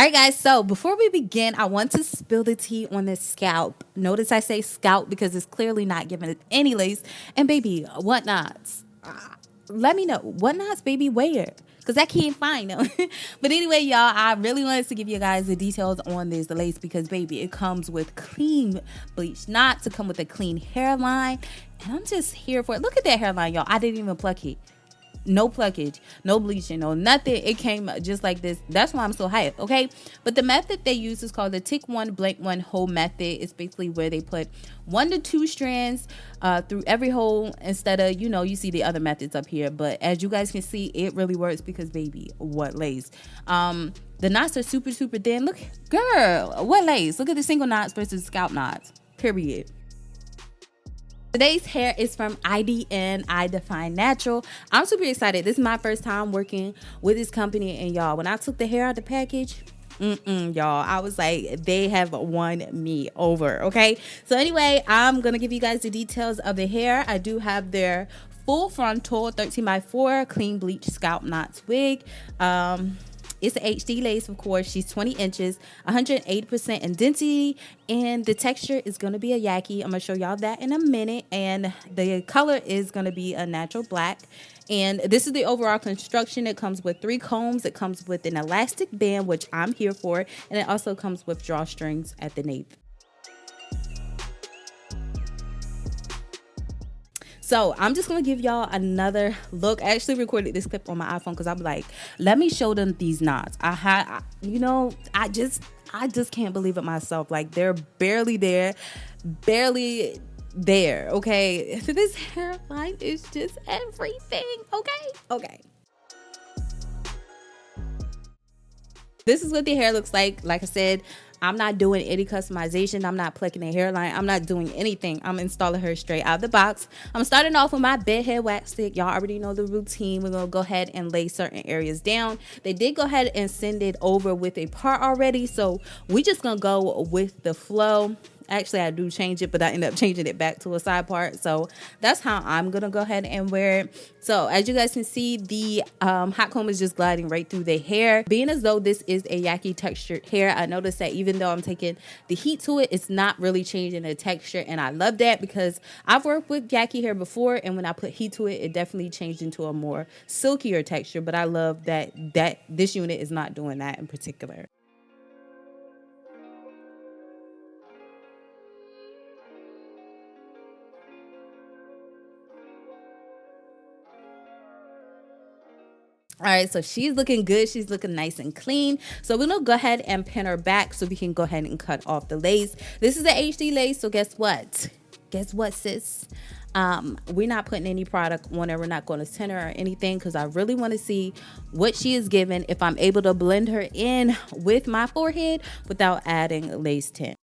All right, guys. So before we begin, I want to spill the tea on this scalp. Notice I say scalp because it's clearly not giving it any lace. And baby, what knots? Let me know what knots, baby, where? Because I can't find them. But anyway, y'all, I really wanted to give you guys the details on this lace because, baby, it comes with clean bleach knots. To come with a clean hairline. And I'm just here for it. Look at that hairline, y'all. I didn't even pluck it. No pluckage, no bleaching, no nothing. It came just like this. That's why I'm so hyped, okay? But the method they use is called the tick one, blank one hole method. It's basically where they put 1 to 2 strands through every hole instead of, you see the other methods up here. But as you guys can see, it really works because, baby, what lace? The knots are super, super thin. Look, girl, what lace? Look at the single knots versus scalp knots, period. Today's hair is from IDN, I Define Natural. I'm super excited. This is my first time working with this company. And y'all, when I took the hair out of the package, y'all, I was like, they have won me over, okay? So anyway, I'm going to give you guys the details of the hair. I do have their full frontal 13x4 clean bleach scalp knots wig. It's an HD lace, of course. She's 20 inches, 180% in density, and the texture is going to be a Yaki. I'm going to show y'all that in a minute, and the color is going to be a natural black. And this is the overall construction. It comes with 3 combs. It comes with an elastic band, which I'm here for, and it also comes with drawstrings at the nape. So I'm just going to give y'all another look. I actually recorded this clip on my iPhone because I'm like, let me show them these knots. I just can't believe it myself. Like, they're barely there, okay? This hairline is just everything, okay? This is what the hair looks like. Like I said, I'm not doing any customization. I'm not plucking a hairline. I'm not doing anything. I'm installing her straight out of the box. I'm starting off with my bedhead wax stick. Y'all already know the routine. We're going to go ahead and lay certain areas down. They did go ahead and send it over with a part already. So we just going to go with the flow. Actually, I do change it, but I end up changing it back to a side part. So that's how I'm going to go ahead and wear it. So as you guys can see, the hot comb is just gliding right through the hair. Being as though this is a Yaki textured hair, I noticed that even though I'm taking the heat to it, it's not really changing the texture. And I love that because I've worked with Yaki hair before. And when I put heat to it, it definitely changed into a more silkier texture. But I love that this unit is not doing that in particular. All right, so she's looking good. She's looking nice and clean. So we're gonna go ahead and pin her back so we can go ahead and cut off the lace. This is an HD lace, so guess what? Guess what, sis? We're not putting any product on her. We're not going to tint her or anything because I really want to see what she is given if I'm able to blend her in with my forehead without adding lace tint.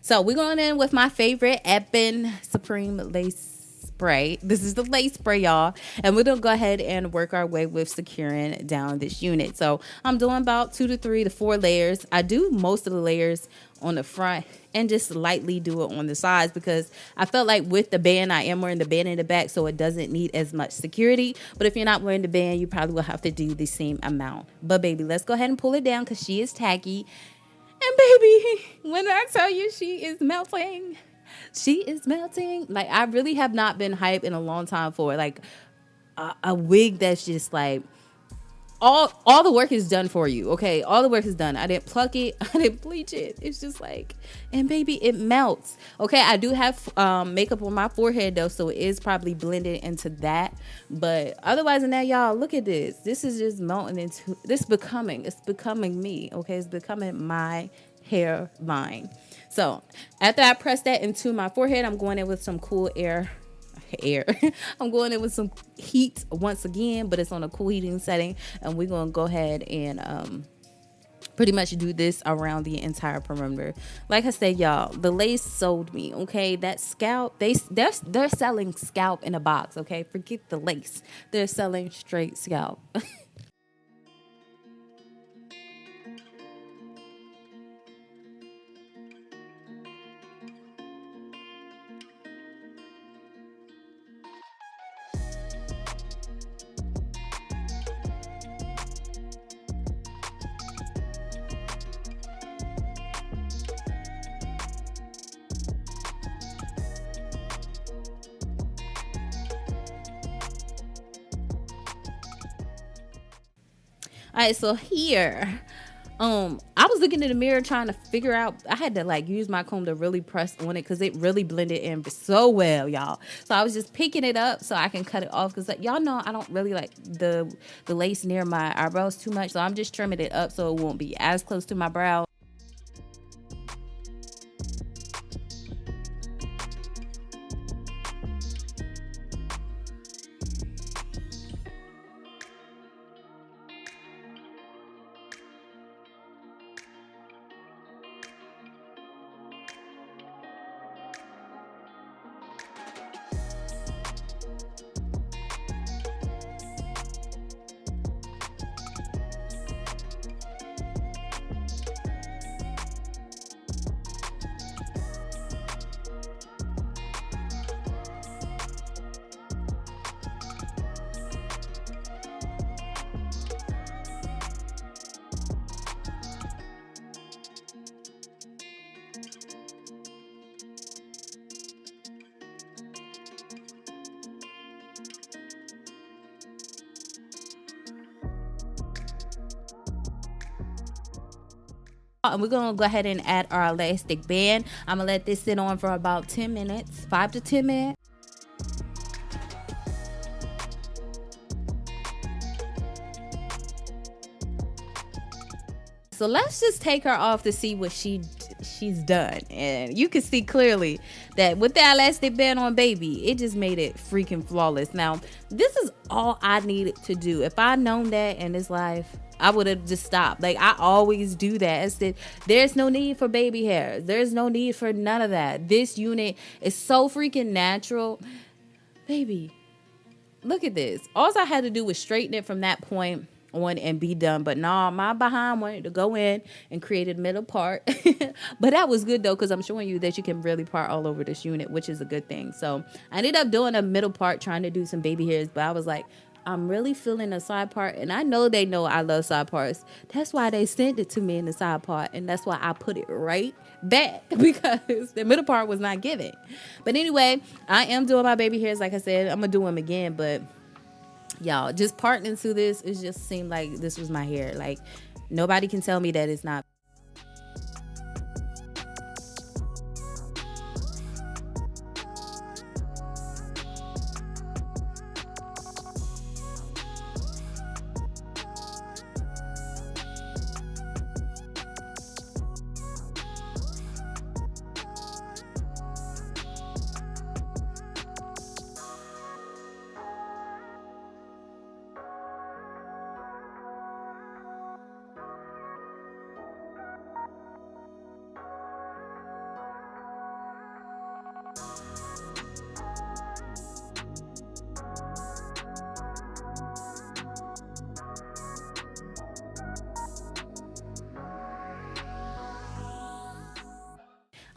So we're going in with my favorite Ebin Supreme Lace Spray. This is the lace spray, y'all. And we're going to go ahead and work our way with securing down this unit. So I'm doing about 2 to 3 to 4 layers. I do most of the layers on the front and just lightly do it on the sides because I felt like with the band, I am wearing the band in the back, so it doesn't need as much security. But if you're not wearing the band, you probably will have to do the same amount. But baby, let's go ahead and pull it down because she is tacky. And baby, when I tell you she is melting, she is melting. Like, I really have not been hyped in a long time for like a wig that's just like all the work is done for you. Okay, all the work is done. I didn't pluck it, I didn't bleach it. It's just like, and baby, it melts. Okay, I do have makeup on my forehead though, so it is probably blended into that. But otherwise than that, y'all, look at this. This is just melting into this. It's becoming me. Okay, it's becoming my hairline. So after I press that into my forehead, I'm going in with some cool air. I'm going in with some heat once again, but it's on a cool heating setting, and we're gonna go ahead and pretty much do this around the entire perimeter. Like I said, y'all, the lace sold me. Okay, that scalp, they're selling scalp in a box. Okay, forget the lace, they're selling straight scalp. All right, so here, I was looking in the mirror trying to figure out. I had to like use my comb to really press on it because it really blended in so well, y'all. So I was just picking it up so I can cut it off because like, y'all know I don't really like the lace near my eyebrows too much. So I'm just trimming it up so it won't be as close to my brow. And we're gonna go ahead and add our elastic band. I'm gonna let this sit on for about 10 minutes, 5 to 10 minutes. So let's just take her off to see what she's done. And you can see clearly that with that elastic band on, baby, it just made it freaking flawless. Now, this is all I needed to do. If I'd known that in this life, I would have just stopped. Like, I always do that. There's no need for baby hair. There's no need for none of that. This unit is so freaking natural. Baby, look at this. All I had to do was straighten it from that point on and be done. But nah, my behind wanted to go in and create a middle part. But that was good though, because I'm showing you that you can really part all over this unit, which is a good thing. So I ended up doing a middle part, trying to do some baby hairs, but I was like, I'm really feeling a side part, and I know they know I love side parts. That's why they sent it to me in the side part, and that's why I put it right back, because the middle part was not given. But anyway, I am doing my baby hairs. Like I said, I'm gonna do them again, but y'all, just parting into this, it just seemed like this was my hair. Like, nobody can tell me that it's not.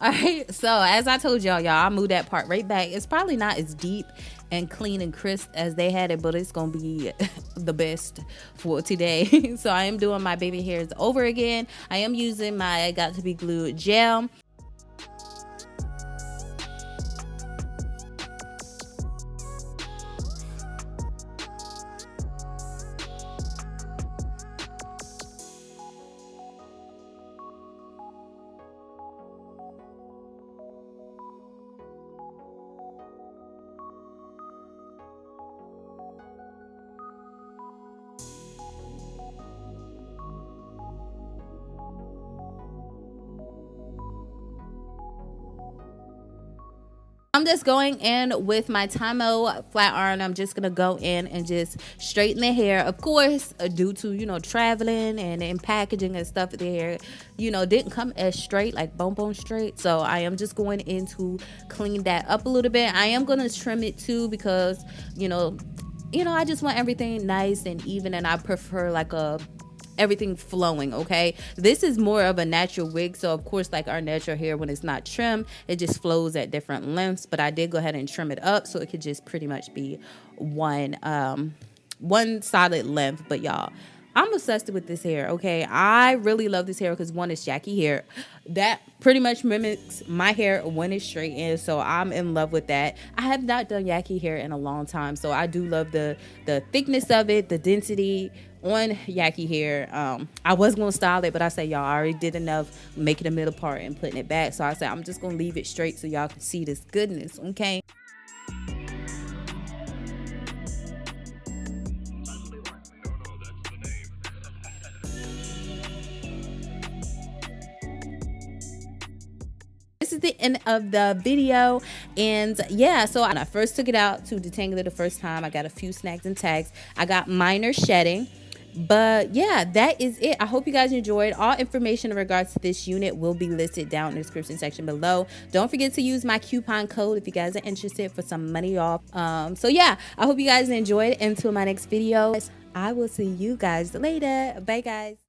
All right, so as I told y'all, I moved that part right back. It's probably not as deep and clean and crisp as they had it, but it's gonna be the best for today. So I am doing my baby hairs over again. I am using my Got to Be Glued gel. I'm just going in with my Timo flat iron. I'm just gonna go in and just straighten the hair. Of course, due to traveling and packaging and stuff, the hair didn't come as straight, like bone straight. So I am just going in to clean that up a little bit. I am gonna trim it too, because I just want everything nice and even, and I prefer like everything flowing. Okay, this is more of a natural wig, so of course, like our natural hair, when it's not trimmed, it just flows at different lengths. But I did go ahead and trim it up so it could just pretty much be one solid length. But y'all, I'm obsessed with this hair. Okay, I really love this hair because one is Yaki hair that pretty much mimics my hair when it's straightened, so I'm in love with that. I have not done Yaki hair in a long time, so I do love the thickness of it, the density, on Yaki hair. I was gonna style it, but I said y'all already did enough making the middle part and putting it back, so I said I'm just gonna leave it straight so y'all can see this goodness. Okay. This is the end of the video, and yeah, so when I first took it out to detangle it the first time, I got a few snags and tags. I got minor shedding, but yeah, that is it. I hope you guys enjoyed. All information in regards to this unit will be listed down in the description section below. Don't forget to use my coupon code if you guys are interested for some money off. So yeah, I hope you guys enjoyed. Until my next video, I will see you guys later. Bye guys.